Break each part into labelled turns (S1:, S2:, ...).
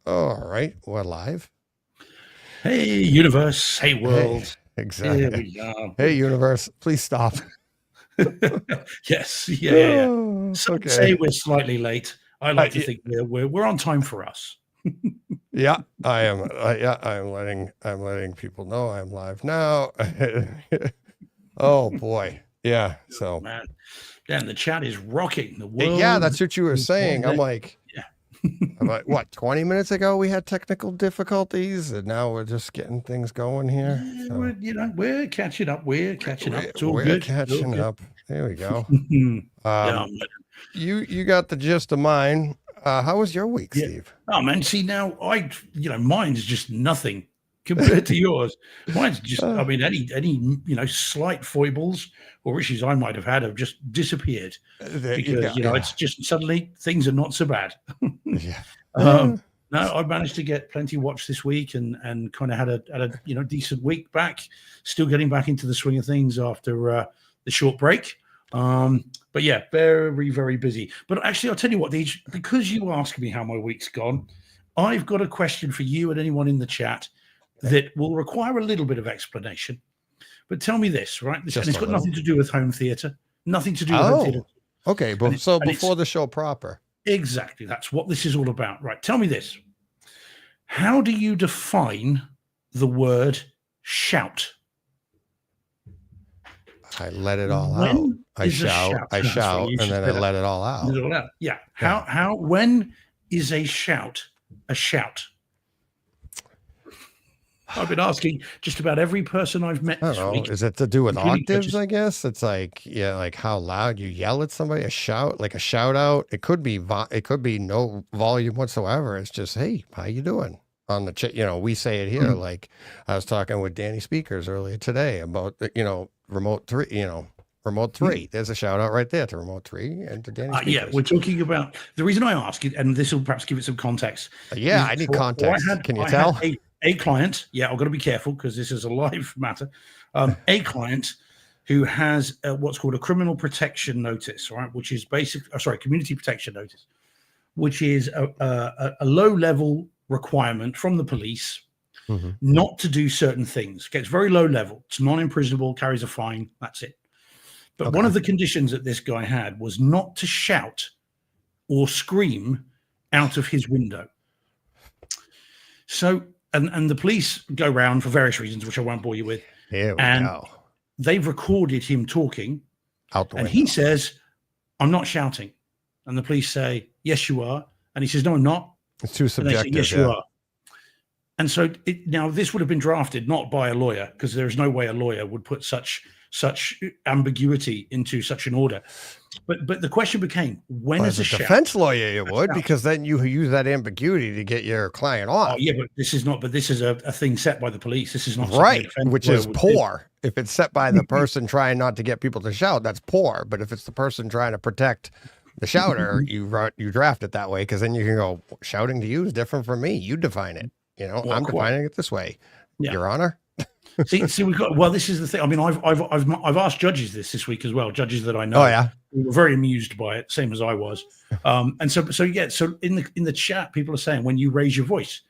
S1: All right, we're live.
S2: Hey, universe. Hey,
S1: Hey,
S2: world. Here
S1: exactly.
S2: we are.
S1: Hey, universe, please stop.
S2: Yes. Yeah.
S1: Oh,
S2: Some say
S1: okay.
S2: we're slightly late. I like to think we're on time for us.
S1: Yeah, I am. Yeah, I'm letting people know I'm live now. Oh boy. Yeah. So
S2: Man, damn, the chat is rocking. The
S1: yeah,
S2: world
S1: that's what you were
S2: is one
S1: saying. I'm
S2: day.
S1: like,
S2: Yeah.
S1: what, 20 minutes ago we had technical difficulties and now we're just getting things going here.
S2: Yeah,
S1: So
S2: we're catching up. We're catching up.
S1: we're,
S2: It's all
S1: we're
S2: good. It's all
S1: catching
S2: good.
S1: up. There we go.
S2: Yeah,
S1: Um,
S2: man.
S1: you got the gist of mine. How was your week,
S2: Yeah.
S1: Steve?
S2: Oh man, see now mine's just nothing compared to yours. Mine's just,
S1: Uh,
S2: I mean, any slight foibles or issues I might have had have just disappeared
S1: there you
S2: because
S1: go. Yeah.
S2: it's just suddenly things are not so bad.
S1: Yeah.
S2: um, no, I managed to get plenty watched this week and kind of had a decent week back. Still getting back into the swing of things after the short break. But yeah, very, very busy. But actually, I'll tell you what, Deej, because you asked me how my week's gone, I've got a question for you and anyone in the chat that will require a little bit of explanation. But tell me this, right? And
S1: Just
S2: it's
S1: a
S2: got
S1: little.
S2: nothing to do with home theatre, nothing to do with home theatre.
S1: Oh, okay.
S2: And,
S1: But
S2: it,
S1: so
S2: and it's
S1: before the show proper,
S2: exactly that's what this is all about. Right. Tell me this. How do you define the word shout?
S1: I let it all out.
S2: When is a shout?
S1: I
S2: That's right.
S1: shout,
S2: You
S1: and
S2: should
S1: then I
S2: say that.
S1: let it all out.
S2: Yeah.
S1: Yeah.
S2: When is a shout a shout? I've been asking just about every person I've met
S1: I don't
S2: this
S1: know.
S2: week,
S1: Is it to do with
S2: including
S1: octaves?
S2: coaches.
S1: I guess it's like, yeah, like how loud you yell at somebody, a shout, like a shout out. It could be, it could be no volume whatsoever. It's just, hey, how you doing? On the chat, we say it here.
S2: Mm.
S1: Like I was talking with Danny Speakers earlier today about, remote three, remote
S2: Mm.
S1: three. There's a shout out right there to remote three and to Danny
S2: Yeah,
S1: Speakers.
S2: we're talking about the reason I ask it, and this will perhaps give it some context.
S1: Yeah,
S2: Is
S1: I need
S2: so
S1: context. Can you
S2: I had
S1: tell?
S2: a client. Yeah, I've got to be careful because this is a live matter. A client who has what's called a criminal protection notice, right? Which is community protection notice, which is a low level requirement from the police
S1: Mm-hmm.
S2: not to do certain things. Okay, it's very low level. It's non-imprisonable, carries a fine. That's it. But one
S1: Okay.
S2: of the conditions that this guy had was not to shout or scream out of his window. So, and the police go round for various reasons, which I won't bore you with.
S1: Here we
S2: And
S1: go.
S2: they've recorded him talking,
S1: Out the
S2: and
S1: window.
S2: he says, "I'm not shouting." And the police say, "Yes, you are." And he says, "No, I'm not."
S1: It's too
S2: And they say,
S1: subjective.
S2: "Yes, you are." And so now this would have been drafted not by a lawyer, because there is no way a lawyer would put such ambiguity into such an order. But the question became, when
S1: Well,
S2: is
S1: as a
S2: shout?
S1: defense lawyer, you
S2: A
S1: would,
S2: shout?
S1: because then you use that ambiguity to get your client
S2: Oh
S1: off.
S2: yeah, but this is not. But this is a thing set by the police. This is not something a
S1: Right,
S2: defense
S1: which
S2: lawyer
S1: is
S2: would do.
S1: poor. If it's set by the person trying not to get people to shout, that's poor. But if it's the person trying to protect the shouter, you draft it that way, because then you can go, shouting to you is different from me. You define it.
S2: Well,
S1: I'm
S2: quite.
S1: defining it this way.
S2: Yeah.
S1: Your Honor.
S2: See, we've got. Well, this is the thing. I mean, I've asked judges this week as well. Judges that I know.
S1: Oh yeah.
S2: Who were very amused by it, same as I was. And so in the chat, people are saying when you raise your voice.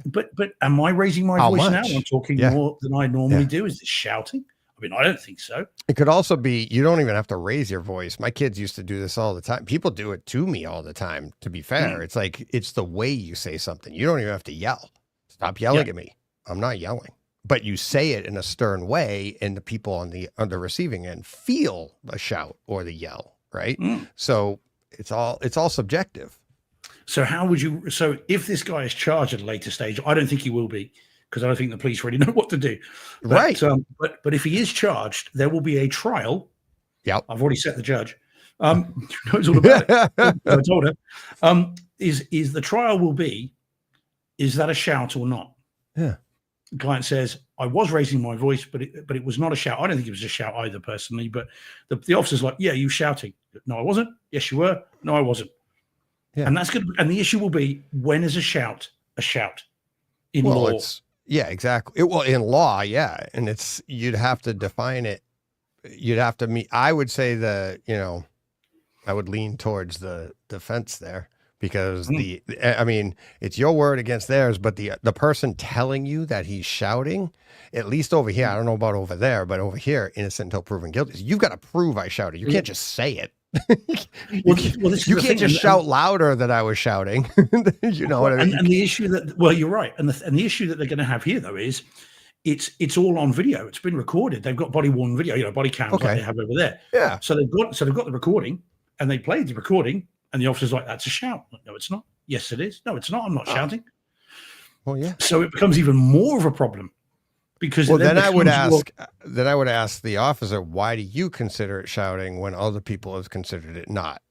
S2: But am I raising my voice now? I'm talking more than I normally do. Is this shouting? I mean, I don't think so.
S1: It could also be, you don't even have to raise your voice. My kids used to do this all the time. People do it to me all the time, to be fair. It's like, it's the way you say something. You don't even have to yell. Stop yelling at me. I'm not yelling. But you say it in a stern way, and the people on the receiving end feel the shout or the yell, right? So it's all subjective.
S2: So how would you? So if this guy is charged at a later stage, I don't think he will be, because I don't think the police really know what to do.
S1: Right.
S2: But if he is charged, there will be a trial.
S1: Yep.
S2: I've already set the judge. Who knows all about it? I told her. Is the trial will be? Is that a shout or not?
S1: Yeah.
S2: The client says, I was raising my voice, but it was not a shout. I don't think it was a shout either, personally. But the officer's like, yeah, you shouting. No, I wasn't. Yes, you were. No, I wasn't. Yeah. And that's good. And the issue will be, when is a shout in law?
S1: Yeah, exactly. Well, in law, yeah. And you'd have to define it. You'd have to I would say I would lean towards the defense there. because I mean, it's your word against theirs, but the person telling you that he's shouting, at least over here, I don't know about over there, but over here, innocent until proven guilty. You've got to prove I shouted. You can't just say it. You can't just shout louder that I was shouting. You know what I mean?
S2: And the issue that, well, you're right. And the issue that they're going to have here, though, is it's all on video. It's been recorded. They've got body worn video, body cams like they have over there.
S1: Yeah.
S2: So they've got the recording, and they played the recording, and the officer's like, "That's a shout." No, it's not. Yes, it is. No, it's not. I'm not shouting.
S1: Well, yeah.
S2: So it becomes even more of a problem because
S1: then I would ask the officer, why do you consider it shouting when other people have considered it not?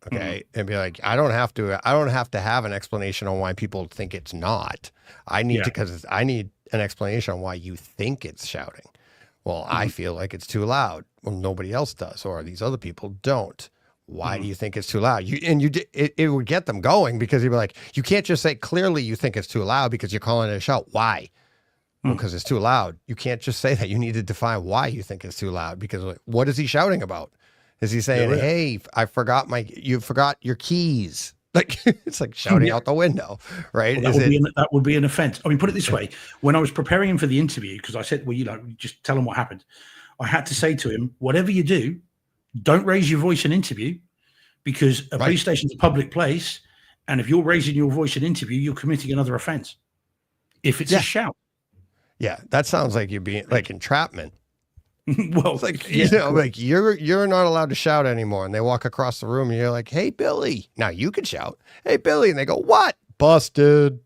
S1: Okay. And be like, I don't have to have an explanation on why people think it's not. I need because I need an explanation on why you think it's shouting. Well, I feel like it's too loud. Well, nobody else does, or these other people don't. Why do you think it's too loud? It would get them going, because you'd be like, you can't just say clearly you think it's too loud because you're calling it a shout. Why? Because it's too loud. You can't just say that. You need to define why you think it's too loud, because what is he shouting about? Is he saying, hey, you forgot your keys? Like, it's like shouting out the window, right?
S2: Well, that would be an offense. I mean, put it this way. When I was preparing him for the interview, because I said, well, just tell him what happened. I had to say to him, whatever you do, don't raise your voice in interview, because a police station is a public place. And if you're raising your voice in interview, you're committing another offense. If it's a shout.
S1: Yeah, that sounds like you're being like entrapment.
S2: Well,
S1: it's like, like you're not allowed to shout anymore. And they walk across the room and you're like, hey, Billy. Now you can shout, hey, Billy. And they go, what? Busted.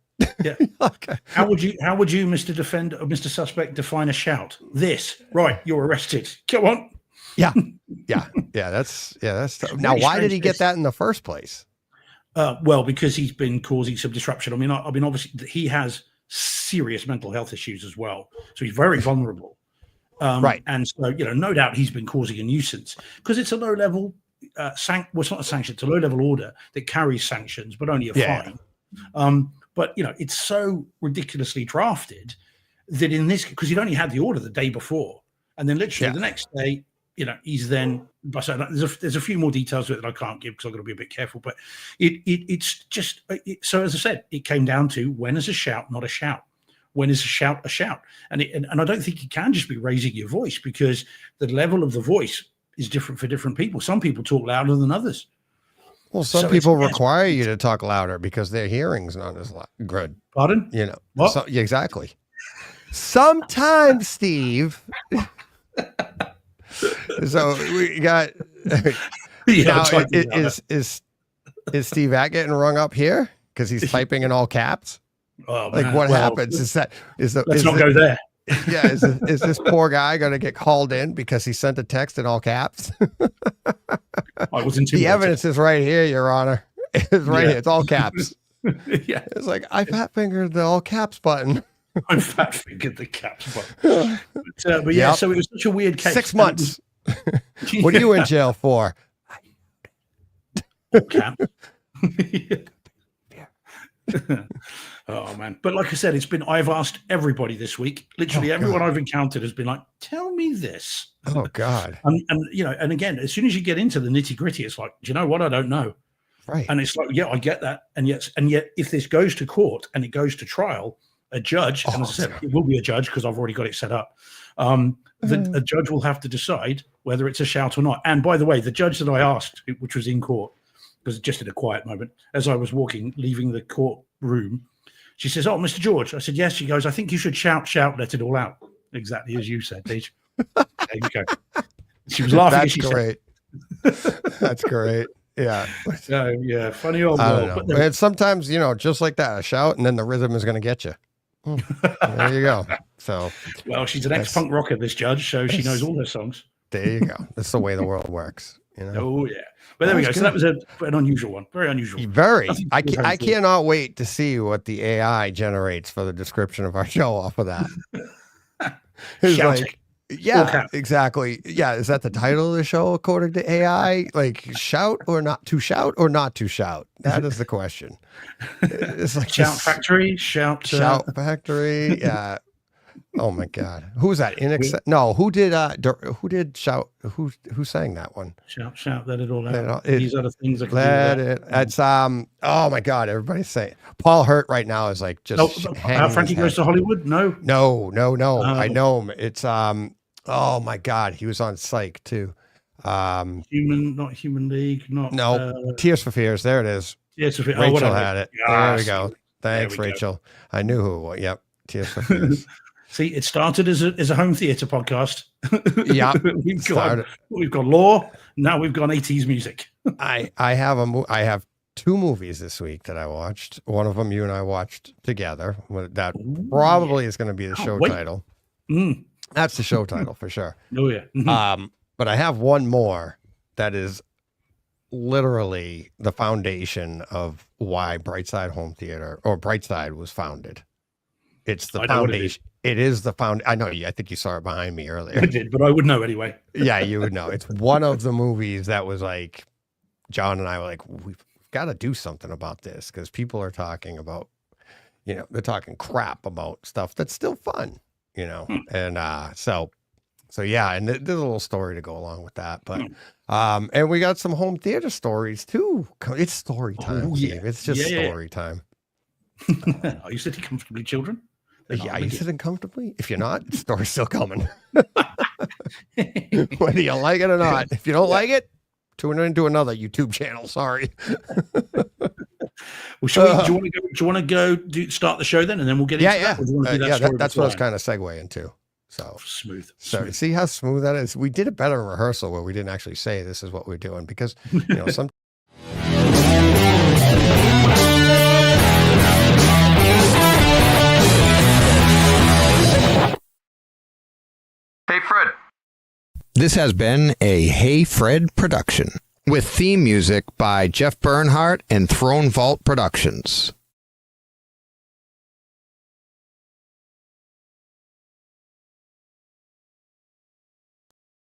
S2: Yeah. Okay. How would you, Mr. Defender or Mr. Suspect, define a shout? This, right? You're arrested. Come on.
S1: Yeah. That's tough. Now, why did he get that in the first place?
S2: Well, because he's been causing some disruption. I mean, obviously he has serious mental health issues as well, so he's very vulnerable. And so, no doubt he's been causing a nuisance, because it's a low level it's not a sanction, it's a low level order that carries sanctions, but only a fine. But it's so ridiculously drafted that in this, because he'd only had the order the day before, and then literally the next day, he's then. So there's a few more details to it that I can't give because I've got to be a bit careful. But it's just so, as I said, it came down to, when is a shout not a shout? When is a shout a shout? And I don't think you can just be raising your voice, because the level of the voice is different for different people. Some people talk louder than others.
S1: Well, some people require you to talk louder because their hearing's not as good.
S2: Pardon?
S1: What? Exactly. Sometimes, Steve. So we got. Now, is Steve at getting rung up here because he's typing in all caps?
S2: Oh,
S1: like, what happens?
S2: Let's not go there.
S1: Yeah, is this poor guy going to get called in because he sent a text in all caps?
S2: I wasn't.
S1: The evidence is right here, Your Honor. It's right here. It's all caps.
S2: Yeah,
S1: it's like, I fat fingered the all caps button.
S2: I fat fingered the caps button. But yeah, so it was such a weird case.
S1: 6 months. What are you in jail for?
S2: Cap. Oh man, but like I said, I've asked everybody this week. Literally everyone I've encountered has been like, tell me this.
S1: Oh God.
S2: And again, as soon as you get into the nitty gritty, it's like, do you know what? I don't know.
S1: Right.
S2: And it's like, yeah, I get that. And yet if this goes to court and it goes to trial, a judge, and as I said, it will be a judge because I've already got it set up. A judge will have to decide whether it's a shout or not. And by the way, the judge that I asked, which was in court, because just in a quiet moment, as I was leaving the courtroom, she says, "Oh, Mr. George." I said, "Yes." She goes, "I think you should shout, let it all out." Exactly as you said, Teach. There you go. She was laughing.
S1: That's great. That's great. Yeah.
S2: So, yeah, funny old world.
S1: And sometimes, just like that, a shout, and then the rhythm is going to get you. There you go. So,
S2: well, she's an ex-punk rocker, this judge, so she knows all her songs.
S1: There you go. That's the way the world works.
S2: Oh yeah. But there we go. Good. So that was an unusual one. Very unusual.
S1: Very. I cannot wait to see what the AI generates for the description of our show off of that. It's like, yeah, exactly. Yeah. Is that the title of the show according to AI? Like, shout or not to shout? That is the question. It's like
S2: Shout Factory. Shout
S1: Factory. Yeah. Oh my God. Who was that? No, who did shout? Who sang that one?
S2: Shout, let it all
S1: Let it all-
S2: out. These are the things I can
S1: Let
S2: do.
S1: it. It's oh my God. Everybody's saying Paul Hurt right now is like just hanging
S2: Frankie
S1: his
S2: Goes
S1: head.
S2: to Hollywood. No.
S1: I know him. It's oh my God. He was on Psych too.
S2: Not Human League. Not
S1: no. Tears for Fears. There it is.
S2: Tears for Fears.
S1: Rachel had it. There we
S2: Gosh,
S1: go. Thanks, Rachel. I knew who it was. Yep. Tears for Fears.
S2: See, it started as a home theater podcast.
S1: Yeah.
S2: we've got law. Now we've got 80s music.
S1: I have two movies this week that I watched. One of them you and I watched together. That probably is going to be the show title. That's the show title for sure.
S2: Oh yeah.
S1: But I have one more that is literally the foundation of why Brightside Home Theater or Brightside was founded. It's the foundation. It is the found. I know. I think you saw it behind me earlier.
S2: I did, but I would know anyway.
S1: Yeah, you would know. It's one of the movies that was like, John and I were like, we've got to do something about this because people are talking about, they're talking crap about stuff that's still fun, and so yeah, and there's a little story to go along with that, but and we got some home theater stories too. It's story time. Oh, yeah. It's just story time.
S2: Are you sitting comfortably, children?
S1: Yeah, you sitting comfortably? If you're not, the story's still coming. Whether you like it or not. If you don't like it, tune into another YouTube channel. Sorry.
S2: Well, do you want to go start the show then, and then we'll get into that?
S1: That's what I was kind of segue into. So
S2: smooth.
S1: See how smooth that is? We did it better in rehearsal where we didn't actually say this is what we're doing because some.
S3: Hey, Fred.
S4: This has been a Hey Fred production with theme music by Jeff Bernhardt and Throne Vault Productions.